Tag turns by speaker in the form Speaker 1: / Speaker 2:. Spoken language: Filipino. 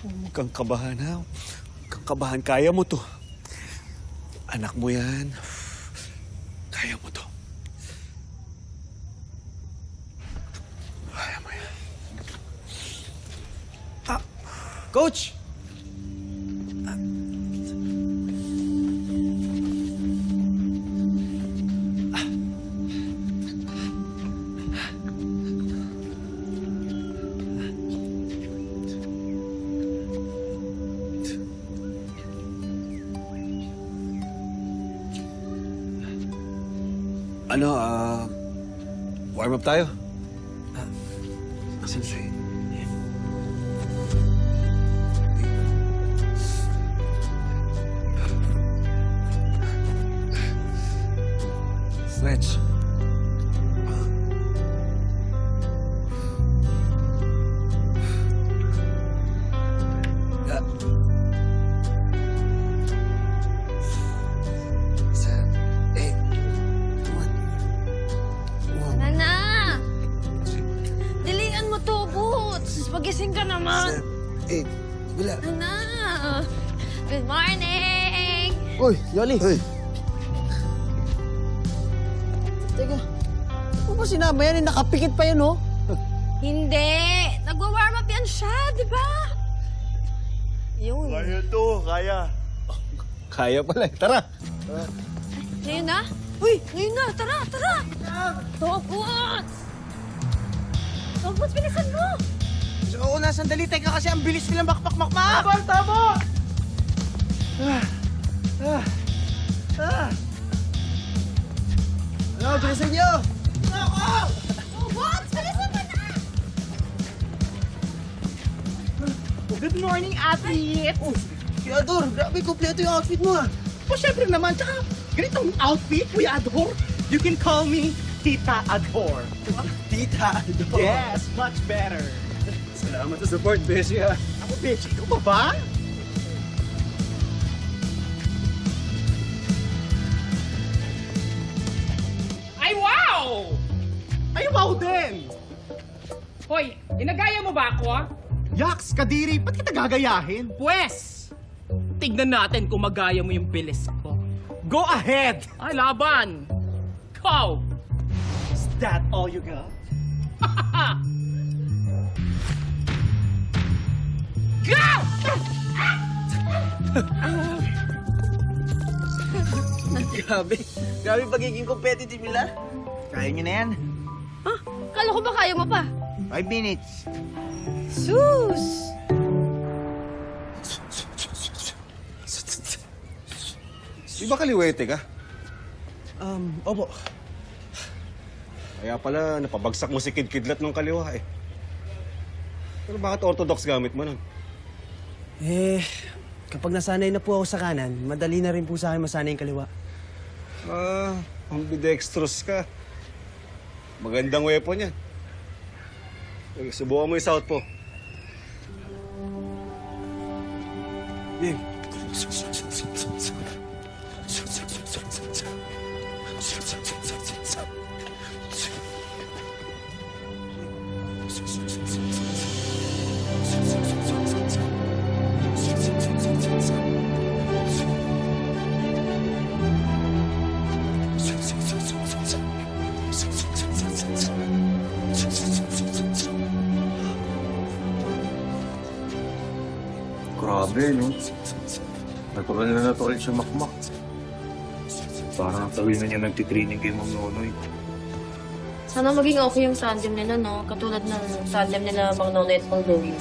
Speaker 1: Huwag kang kabahan, ha? Huwag kang kabahan. Kaya mo to. Anak mo yan. Kaya mo to. Kaya mo yan.
Speaker 2: Coach!
Speaker 1: Ano, warm up tayo? Asan siya? Stretch.
Speaker 3: Nana! Dilian mo to, Boots! Magising ka naman!
Speaker 1: Bila.
Speaker 3: Nana! Good morning!
Speaker 2: Uy, Yoli!
Speaker 1: Hey.
Speaker 2: Teka, ano ba sinama yan? Nakapikit pa yan, oh.
Speaker 3: Hindi! Nagwa-warm up yan siya, di ba? Yun.
Speaker 4: Kaya to, kaya.
Speaker 1: Kaya pala. Tara.
Speaker 3: Ngayon na? Uy! Ngayon na! Tara! Tara! Tobots! Tobots, bilisan mo!
Speaker 2: Oo na, sandali. Teka kasi ang bilis nilang makmak-makmak. Tama! Ano, bilisan niyo!
Speaker 3: Tobots, bilisan mo na!
Speaker 5: Good morning, Ate.
Speaker 2: Oh, Kuya Ador, grabe, kompleto yung outfit mo, ah.
Speaker 5: O, syempre naman, tsaka ganitong outfit, Kuya Ador. You can call me Tita Ador.
Speaker 2: Tita Ador.
Speaker 5: Yes, much better.
Speaker 1: Salamat sa support, Beshi, ha?
Speaker 5: Ako, Bechi, ikaw ba ba? Ay, wow! Ay, wow din!
Speaker 6: Hoy, inagaya mo ba ako, ah?
Speaker 5: Yaks, Kadiri, ba't kita gagayahin?
Speaker 6: Pwes! Tignan natin kung magaya mo yung bilis ko.
Speaker 5: Go ahead!
Speaker 6: Ay, laban! Go!
Speaker 5: Is that all you got?
Speaker 6: Go!
Speaker 2: Grabe. Grabe pagiging competitive nila. Kaya nyo na yan.
Speaker 3: Ah, kala ko ba kaya mo pa?
Speaker 2: 5 minutes.
Speaker 3: Sus!
Speaker 1: Di ba kaliwete ka?
Speaker 2: Opo.
Speaker 1: Kaya pala, napabagsak mo si Kidkidlat nung kaliwa, eh. Pero bakit orthodox gamit mo nun?
Speaker 2: Kapag nasanay na po ako sa kanan, madali na rin po sa akin masanay yung kaliwa.
Speaker 1: Ambidextrous ka. Magandang weapon yan. Subukan mo yung southpaw.
Speaker 4: Grabe, no? Natural na natural siya makmak. Parang tawin na niya nagtitraining kay Ma'am Nonoy.
Speaker 3: Sana maging okay yung tandem nila, no? Katulad ng tandem nila Mang Nonoy at Mang Louie.